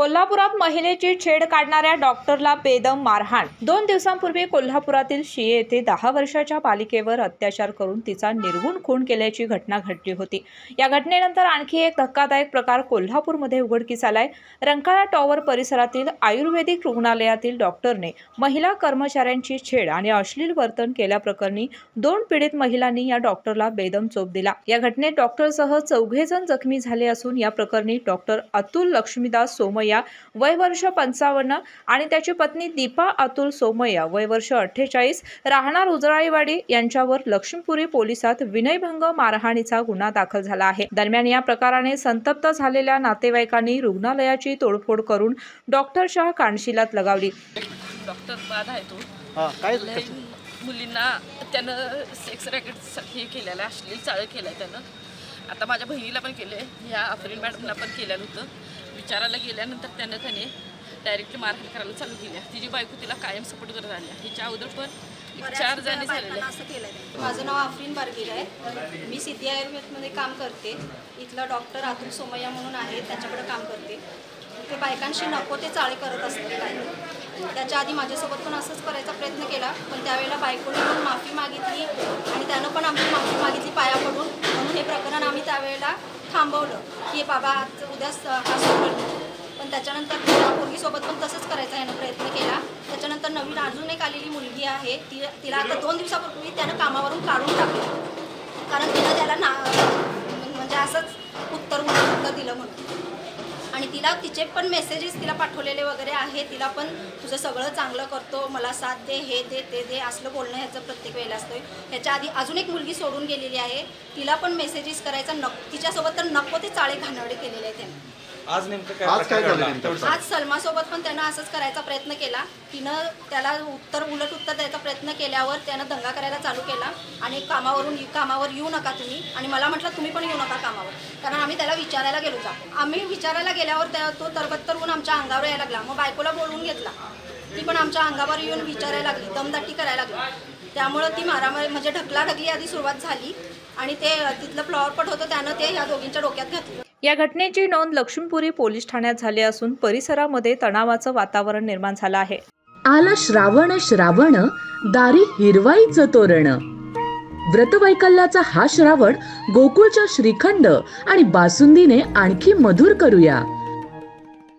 कोल्हापुरात महिलेची छेड काढणाऱ्या डॉक्टरला बेदम मारहाण। 2 दिवसांपूर्वी कोल्हापुरातील शिये येथे 10 वर्षाच्या बालिकेवर अत्याचार करून तिचा निर्घृण खून केल्याची घटना घडली होती। या घटनेनंतर आणखी एक धक्कादायक प्रकार कोल्हापूरमध्ये उघडकीस आलाय। रंकाळा टॉवर परिसरातील आयुर्वेदिक रुग्णालयातील डॉक्टरने महिला कर्मचाऱ्यांची छेड आणि अश्लील वर्तन केल्याप्रकरणी 2 पीडित महिलांनी या डॉक्टरला बेदम चोप दिला। या घटनेत डॉक्टरसह 4 जण जखमी झाले असून या प्रकरणी डॉक्टर अतुल लक्ष्मीदास सोमय्या वय वर्ष 55 आणि त्याची पत्नी दीपा अतुल सोमय्या वय वर्ष 48 राहणार उजळाईवाडी यांच्यावर लक्ष्मीपुरी पोलिसात विनयभंग मारहाणीचा गुन्हा दाखल झाला आहे। दरम्यान या प्रकाराने संतप्त झालेल्या नातेवाईकांनी रुग्णालयाची तोडफोड करून डॉक्टरच्या कानशिलात लगावली। डॉक्टर बाद आहे तो मुलींना त्यानं सेक्स रॅकेटसाठी केलेला अश्लील चाळ केला त्यानं। आता माझ्या बहिणीला पण केले, ह्या अफरीन मॅडमला पण केलेलं होतं। विचारायला गेल्यानंतर त्याने डायरेक्ट मारहाण करायला चालू केली। तिची बायको तिला कायम सपोर्ट करत आली। हिच्या अगोदर पण 4 जणी झालेले। माझं नाव अफरीन बारगीर आहे। मी सिद्धी आयुर्वेदमध्ये काम करते। इथला डॉक्टर अतुल सोमय्या म्हणून आहे, त्याच्याकडे काम करते। ते बायकांशी नको ते चाळे करत असतात काय। त्याच्या आधी माझ्यासोबत पण असंच करायचा प्रयत्न केला, पण त्यावेळेला बायकोने पण माफी मागितली आणि त्यानं पण आमची माफी मागितली पाया पडून। म्हणून हे प्रकरण आम्ही त्यावेळेला थांबवलं की बाबा आज उद्या हा सोडलं। पण त्याच्यानंतर त्या मुलगीसोबत पण तसंच करायचा यानं प्रयत्न केला। त्याच्यानंतर नवीन अजून एक आलेली मुलगी आहे, तिला आता 2 दिवसापूर्वी त्यानं कामावरून काढून टाकलं, कारण तिला त्याला म्हणजे असंच उत्तर दिलं म्हणून। आणि तिला तिचे पण मेसेजेस तिला पाठवलेले वगैरे आहे। तिला पण तुझं सगळं चांगलं करतो, मला साथ दे, हे दे ते दे असलं बोलणं ह्याचं प्रत्येक वेळेला असतं। ह्याच्या आधी अजून एक मुलगी सोडून गेलेली आहे, तिला पण मेसेजेस करायचा तिच्यासोबत तर नको ते चाळे घाणवडे केलेले आहेत त्याने। आज नेमकं काय झालं? आज सलमासोबत पण त्यानं असंच करायचा प्रयत्न केला। तिनं त्याला उलट उत्तर द्यायचा प्रयत्न केल्यावर त्यानं दंगा करायला चालू केला आणि कामावर येऊ नका तुम्ही, आणि मला म्हटलं तुम्ही पण येऊ नका कामावर, कारण आम्ही त्याला विचारायला गेलो आम्ही विचारायला गेल्यावर तो तरबत्तर होऊन आमच्या अंगावर यायला लागला। मग बायकोला बोलवून घेतला, ती पण आमच्या अंगावर येऊन विचारायला लागली, दमदाटी करायला लागली। त्यामुळं ती मारामारी म्हणजे ढकलाढकली आधी सुरुवात झाली आणि ते तिथलं फ्लॉवरपॉट होतं त्यानं ते ह्या दोघींच्या डोक्यात घातलं। या घटनेची नोंद लक्ष्मीपुरी पोलीस ठाण्यात झाली असून परिसरामध्ये तणावाचं वातावरण निर्माण झालं आहे। आला श्रावण दारी हिरवाईचं तोरण। व्रतवैकल्याचा हा श्रावण गोकुळच्या श्रीखंड आणि बासुंदीने आणखी मधुर करूया।